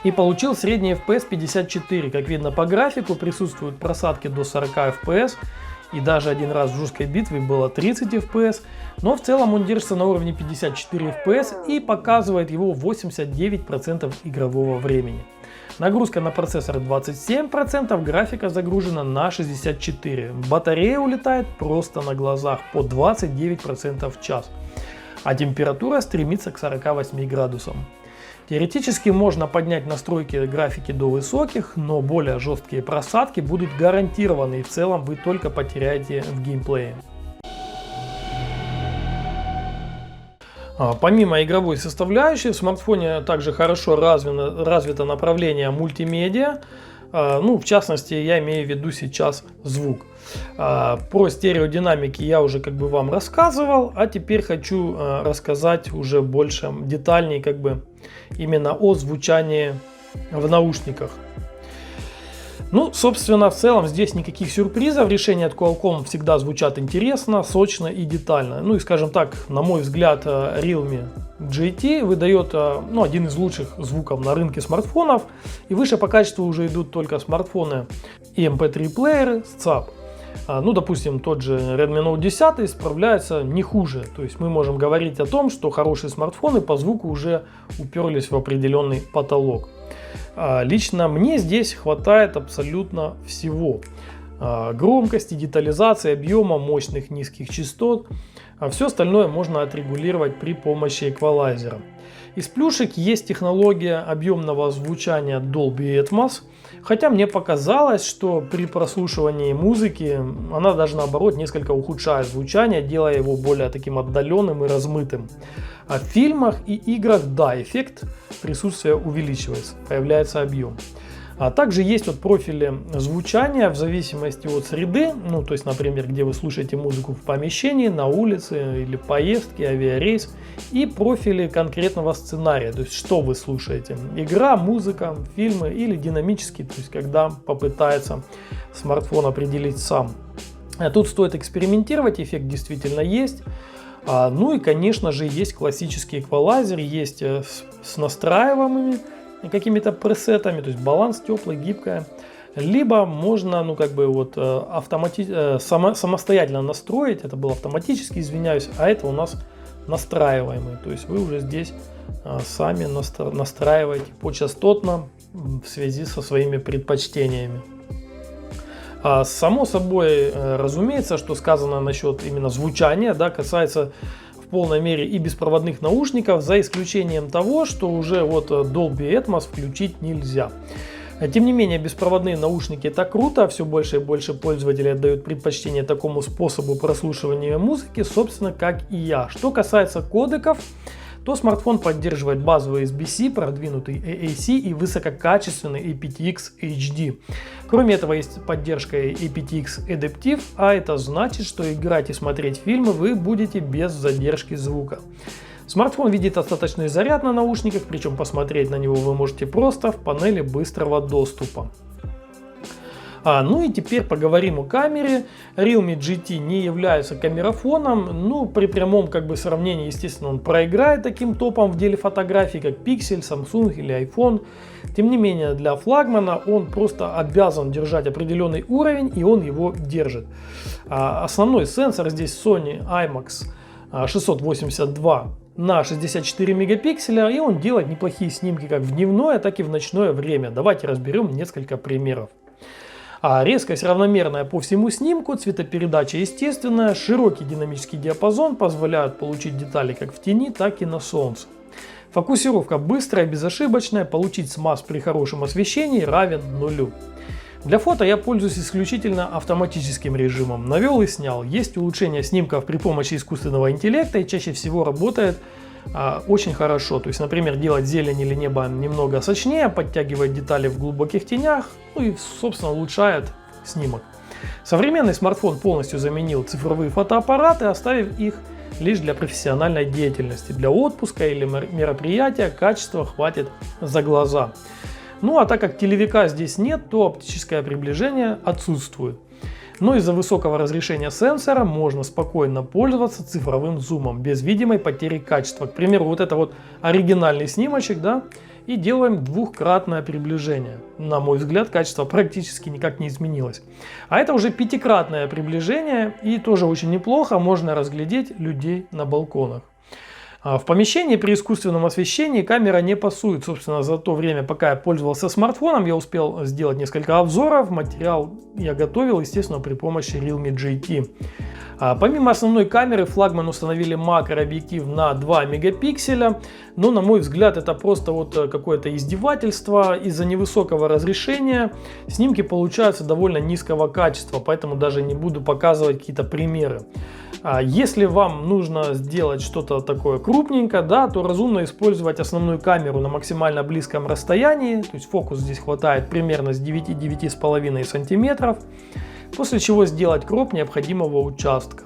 И получил средний FPS 54. Как видно по графику, присутствуют просадки до 40 FPS. И даже один раз в жесткой битве было 30 FPS. Но в целом он держится на уровне 54 FPS и показывает его 89% игрового времени. Нагрузка на процессор 27%, графика загружена на 64%. Батарея улетает просто на глазах по 29% в час. А температура стремится к 48 градусам. Теоретически можно поднять настройки графики до высоких, но более жесткие просадки будут гарантированы и в целом вы только потеряете в геймплее. Помимо игровой составляющей, в смартфоне также хорошо развито направление мультимедиа. Ну, в частности, я имею в виду сейчас звук. Про стереодинамики я уже вам рассказывал, а теперь хочу рассказать уже больше детальнее именно о звучании в наушниках. Ну, собственно, в целом здесь никаких сюрпризов. Решения от Qualcomm всегда звучат интересно, сочно и детально. Ну и, скажем так, на мой взгляд, Realme GT выдает один из лучших звуков на рынке смартфонов. И выше по качеству уже идут только смартфоны и MP3 плееры с ЦАП. Ну, допустим, тот же Redmi Note 10 справляется не хуже. То есть мы можем говорить о том, что хорошие смартфоны по звуку уже уперлись в определенный потолок. Лично мне здесь хватает абсолютно всего. громкости, детализации, объема, мощных низких частот. А все остальное можно отрегулировать при помощи эквалайзера. Из плюшек есть технология объемного звучания Dolby Atmos, хотя мне показалось, что при прослушивании музыки она даже наоборот несколько ухудшает звучание, делая его более таким отдаленным и размытым. А в фильмах и играх, да, эффект присутствия увеличивается, появляется объем. А также есть вот профили звучания в зависимости от среды, ну то есть, например, где вы слушаете музыку в помещении, на улице или поездке, авиарейс, и профили конкретного сценария, то есть что вы слушаете: игра, музыка, фильмы или динамический, то есть когда попытается смартфон определить сам. Тут стоит экспериментировать, эффект действительно есть. Ну и конечно же есть классический эквалайзер, есть с настраиваемыми какими-то пресетами, то есть баланс теплый, гибкая. Либо можно, ну как бы вот самостоятельно настроить, это был автоматически, извиняюсь, а это у нас настраиваемый, то есть вы уже здесь сами настраиваете почастотно в связи со своими предпочтениями. Само собой, разумеется, что сказано насчет именно звучания, да, касается в полной мере и беспроводных наушников, за исключением того, что уже вот Dolby Atmos включить нельзя. Тем не менее, беспроводные наушники — это круто, все больше и больше пользователей отдают предпочтение такому способу прослушивания музыки, собственно, как и я. Что касается кодеков, то смартфон поддерживает базовый USB-C, продвинутый AAC и высококачественный aptX HD. Кроме этого, есть поддержка aptX Adaptive, а это значит, что играть и смотреть фильмы вы будете без задержки звука. Смартфон видит остаточный заряд на наушниках, причем посмотреть на него вы можете просто в панели быстрого доступа. Ну и теперь поговорим о камере. Realme GT не является камерафоном, ну при прямом как бы сравнении, естественно, он проиграет таким топом в деле фотографий, как Pixel, Samsung или iPhone. Тем не менее, для флагмана он просто обязан держать определенный уровень, и он его держит. Основной сенсор здесь Sony IMAX 682 на 64 мегапикселя, и он делает неплохие снимки как в дневное, так и в ночное время. Давайте разберем несколько примеров. Резкость равномерная по всему снимку, цветопередача естественная, широкий динамический диапазон позволяют получить детали как в тени, так и на солнце. Фокусировка быстрая, безошибочная, получить смаз при хорошем освещении равен нулю. Для фото я пользуюсь исключительно автоматическим режимом. Навел и снял. Есть улучшение снимков при помощи искусственного интеллекта и чаще всего работает очень хорошо. То есть, например, делать зелень или небо немного сочнее, подтягивать детали в глубоких тенях, ну и, собственно, улучшает снимок. Современный смартфон полностью заменил цифровые фотоаппараты, оставив их лишь для профессиональной деятельности. Для отпуска или мероприятия качества хватит за глаза. Ну а так как телевика здесь нет, то оптическое приближение отсутствует. Но из-за высокого разрешения сенсора можно спокойно пользоваться цифровым зумом без видимой потери качества. К примеру, вот это вот оригинальный снимочек, да, и делаем двухкратное приближение. На мой взгляд, качество практически никак не изменилось. А это уже пятикратное приближение, и тоже очень неплохо, можно разглядеть людей на балконах. В помещении при искусственном освещении камера не пасует. Собственно, за то время, пока я пользовался смартфоном, я успел сделать несколько обзоров. Материал я готовил, естественно, при помощи Realme GT. Помимо основной камеры, флагман установили макрообъектив на 2 мегапикселя. Но, на мой взгляд, это просто вот какое-то издевательство. Из-за невысокого разрешения снимки получаются довольно низкого качества, поэтому даже не буду показывать какие-то примеры. Если вам нужно сделать что-то такое крупненькое, да, то разумно использовать основную камеру на максимально близком расстоянии. То есть фокус здесь хватает примерно с 9-9,5 сантиметров. После чего сделать кроп необходимого участка.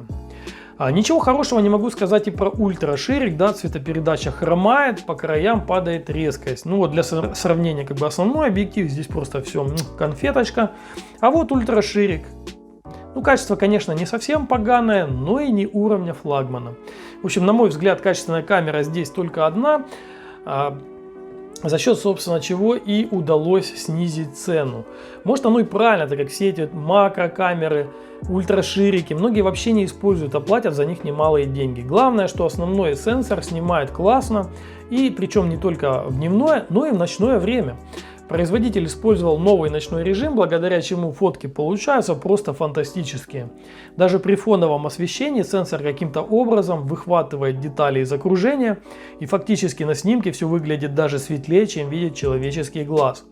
Ничего хорошего не могу сказать и про ультраширик, да, цветопередача хромает, по краям падает резкость. Ну вот для сравнения, как бы основной объектив, здесь просто все конфеточка. А вот ультраширик. Ну, качество, конечно, не совсем поганое, но и не уровня флагмана. В общем, на мой взгляд, качественная камера здесь только одна, за счет, собственно, чего и удалось снизить цену. Может, оно и правильно, так как все эти макрокамеры, ультраширики, многие вообще не используют, а платят за них немалые деньги. Главное, что основной сенсор снимает классно, и причем не только в дневное, но и в ночное время. Производитель использовал новый ночной режим, благодаря чему фотки получаются просто фантастические. Даже при фоновом освещении сенсор каким-то образом выхватывает детали из окружения, и фактически на снимке все выглядит даже светлее, чем видит человеческий глаз.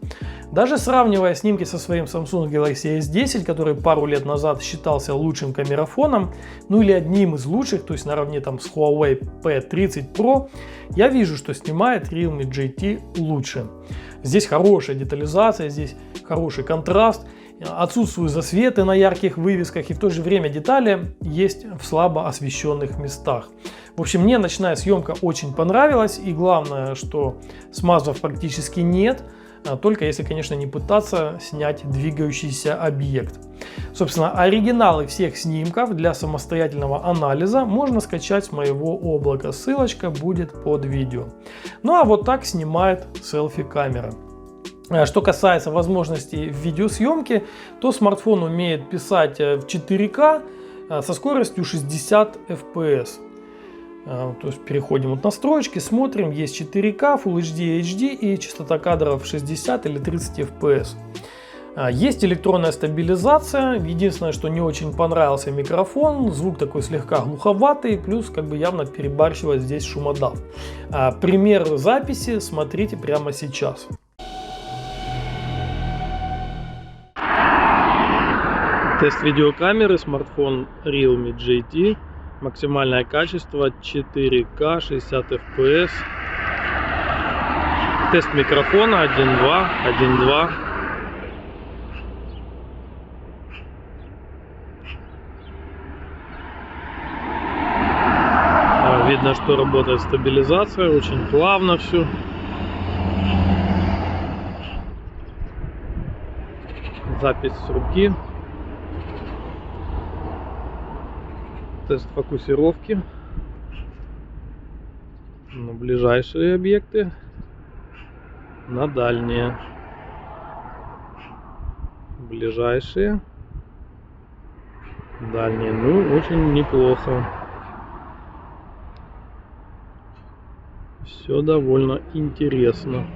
Даже сравнивая снимки со своим Samsung Galaxy S10, который пару лет назад считался лучшим камерафоном, ну или одним из лучших, то есть наравне там с Huawei P30 Pro, я вижу, что снимает Realme GT лучше. Здесь хорошая детализация, здесь хороший контраст, отсутствуют засветы на ярких вывесках, и в то же время детали есть в слабо освещенных местах. В общем, мне ночная съемка очень понравилась, и главное, что смазов практически нет, только если, конечно, не пытаться снять двигающийся объект. Собственно, оригиналы всех снимков для самостоятельного анализа можно скачать с моего облака. Ссылочка будет под видео. Ну а вот так снимает селфи-камера. Что касается возможностей видеосъемки, то смартфон умеет писать в 4К со скоростью 60 FPS. То есть переходим вот на настройки, смотрим, есть 4К, Full HD, HD и частота кадров 60 или 30 FPS. Есть электронная стабилизация, единственное, что не очень понравился микрофон, звук такой слегка глуховатый, плюс как бы явно перебарщивает здесь шумодав. Пример записи смотрите прямо сейчас. Тест видеокамеры, смартфон Realme GT, максимальное качество 4К, 60 FPS. Тест микрофона 1.2, 1.2. Видно, что работает стабилизация, очень плавно все. Запись с руки. Тест фокусировки на ближайшие объекты, на дальние. Ближайшие, дальние. Ну, очень неплохо. Все довольно интересно.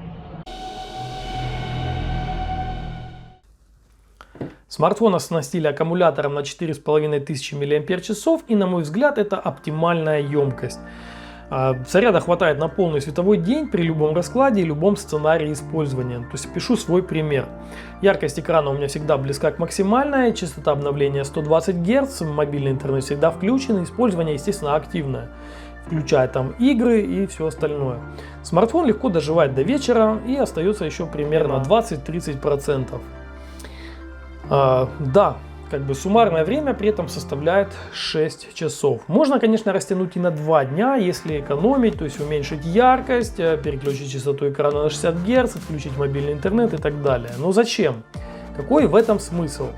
Смартфон оснастили аккумулятором на 4500 мАч, и на мой взгляд это оптимальная емкость. Заряда хватает на полный световой день при любом раскладе и любом сценарии использования. То есть пишу свой пример. Яркость экрана у меня всегда близка к максимальной, частота обновления 120 Гц, мобильный интернет всегда включен, использование естественно активное, включая там игры и все остальное. Смартфон легко доживает до вечера и остается еще примерно 20-30%. Да, как бы суммарное время при этом составляет 6 часов. Можно, конечно, растянуть и на 2 дня, если экономить, то есть уменьшить яркость, переключить частоту экрана на 60 Гц, отключить мобильный интернет и так далее. Но зачем? Какой в этом смысл?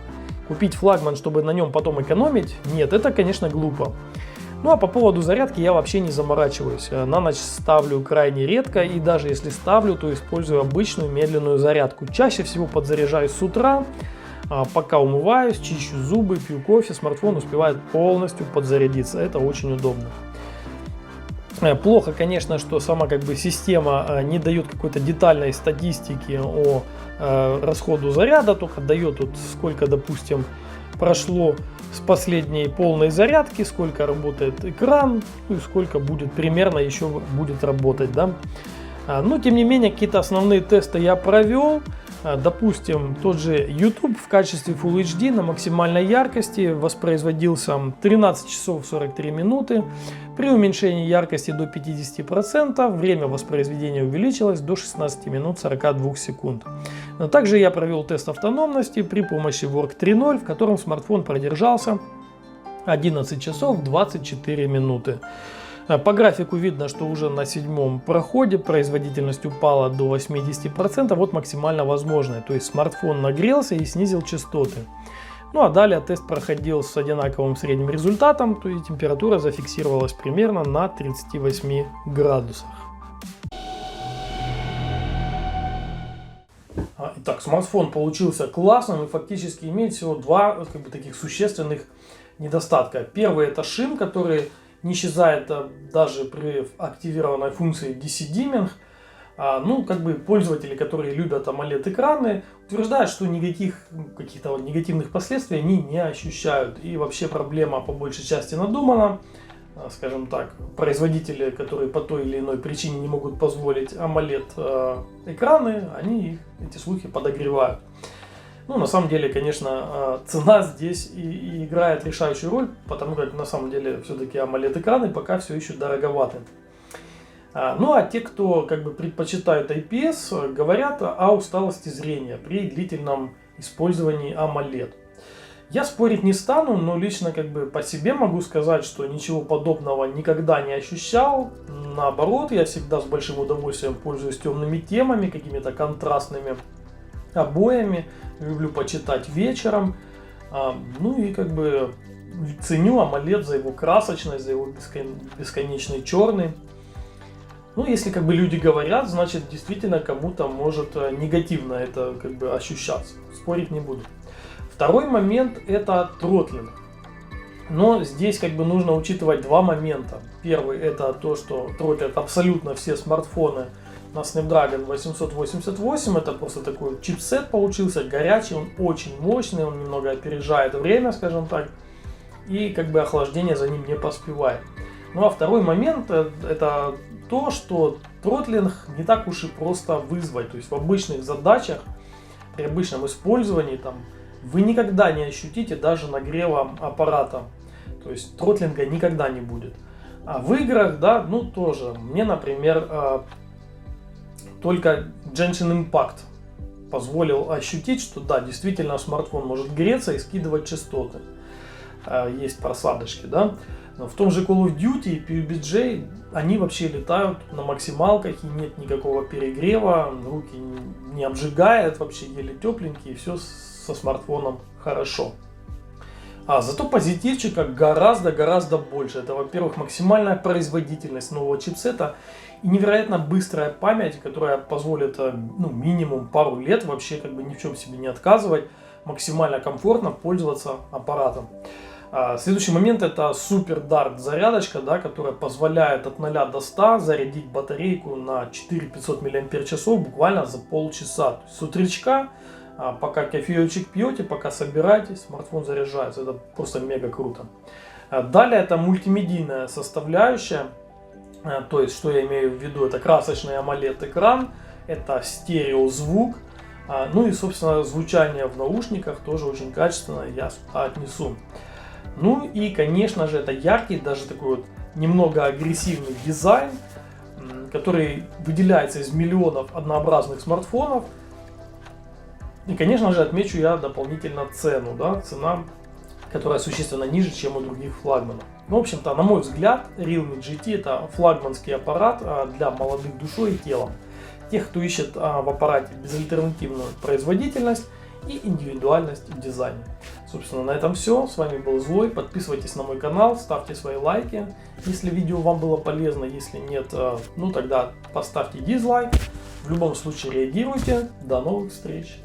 Купить флагман, чтобы на нем потом экономить? Нет, это, конечно, глупо. Ну а по поводу зарядки я вообще не заморачиваюсь. На ночь ставлю крайне редко, и даже если ставлю, то использую обычную медленную зарядку. Чаще всего подзаряжаюсь с утра. Пока умываюсь, чищу зубы, пью кофе, смартфон успевает полностью подзарядиться. Это очень удобно. Плохо, конечно, что сама как бы система не дает какой-то детальной статистики о расходу заряда, только дает вот сколько, допустим, прошло с последней полной зарядки, сколько работает экран, ну и сколько будет примерно еще будет работать, да. Но тем не менее какие-то основные тесты я провел. Допустим, тот же YouTube в качестве Full HD на максимальной яркости воспроизводился 13 часов 43 минуты. При уменьшении яркости до 50% время воспроизведения увеличилось до 16 минут 42 секунд. Но также я провел тест автономности при помощи Work 3.0, в котором смартфон продержался 11 часов 24 минуты. По графику видно, что уже на 7-м проходе производительность упала до 80%, вот максимально возможное. То есть смартфон нагрелся и снизил частоты. Ну а далее тест проходил с одинаковым средним результатом, то есть температура зафиксировалась примерно на 38 градусах. Итак, смартфон получился классным и фактически имеет всего два таких существенных недостатка. Первый — это шим, который не исчезает даже при активированной функции DC Dimming. Ну, как бы пользователи, которые любят AMOLED-экраны, утверждают, что никаких каких-то негативных последствий они не ощущают. И вообще проблема по большей части надумана. Скажем так, производители, которые по той или иной причине не могут позволить AMOLED-экраны, они эти слухи подогревают. Ну, на самом деле, конечно, цена здесь и играет решающую роль, потому как на самом деле все-таки AMOLED-экраны пока все еще дороговаты. Ну, а те, кто как бы предпочитают IPS, говорят о усталости зрения при длительном использовании AMOLED. Я спорить не стану, но лично как бы по себе могу сказать, что ничего подобного никогда не ощущал. Наоборот, я всегда с большим удовольствием пользуюсь темными темами, какими-то контрастными обоями. Люблю почитать вечером. Ну и как бы ценю AMOLED за его красочность, за его бесконечный черный. Ну, если как бы люди говорят, значит действительно кому-то может негативно это как бы ощущаться. Спорить не буду. Второй момент — это тротлинг. Но здесь как бы нужно учитывать два момента. Первый — это то, что тротлят абсолютно все смартфоны на Snapdragon 888. Это просто такой чипсет получился, горячий, он очень мощный, он немного опережает время, скажем так. И как бы охлаждение за ним не поспевает. Ну а второй момент — это то, что тротлинг не так уж и просто вызвать. То есть в обычных задачах, при обычном использовании там, вы никогда не ощутите даже нагрева аппарата. То есть тротлинга никогда не будет. А в играх, да, ну тоже. Мне, например, только Genshin Impact позволил ощутить, что да, действительно смартфон может греться и скидывать частоты. Есть просадочки, да. Но в том же Call of Duty и PUBG они вообще летают на максималках и нет никакого перегрева, руки не обжигает, вообще еле тепленькие, и все со смартфоном хорошо. Зато позитивчика гораздо больше. Это, во-первых, максимальная производительность нового чипсета и невероятно быстрая память, которая позволит минимум пару лет вообще как бы ни в чем себе не отказывать, максимально комфортно пользоваться аппаратом. Следующий момент — это супер дарт зарядочка, да, которая позволяет от 0 до 100 зарядить батарейку на 4500 мАч буквально за полчаса. То есть с утречка, пока кофеечек пьете, пока собираетесь, смартфон заряжается. Это просто мега круто. Далее это мультимедийная составляющая. То есть, что я имею в виду, это красочный AMOLED экран, это стереозвук. Ну и, собственно, звучание в наушниках тоже очень качественно, я сюда отнесу. Ну и, конечно же, это яркий, даже такой вот немного агрессивный дизайн, который выделяется из миллионов однообразных смартфонов. И, конечно же, отмечу я дополнительно цену, да, цена, которая существенно ниже, чем у других флагманов. Ну, в общем-то, на мой взгляд, Realme GT — это флагманский аппарат для молодых душой и телом. Тех, кто ищет в аппарате безальтернативную производительность и индивидуальность в дизайне. Собственно, на этом все. С вами был Злой. Подписывайтесь на мой канал, ставьте свои лайки, если видео вам было полезно. Если нет, ну тогда поставьте дизлайк. В любом случае реагируйте. До новых встреч!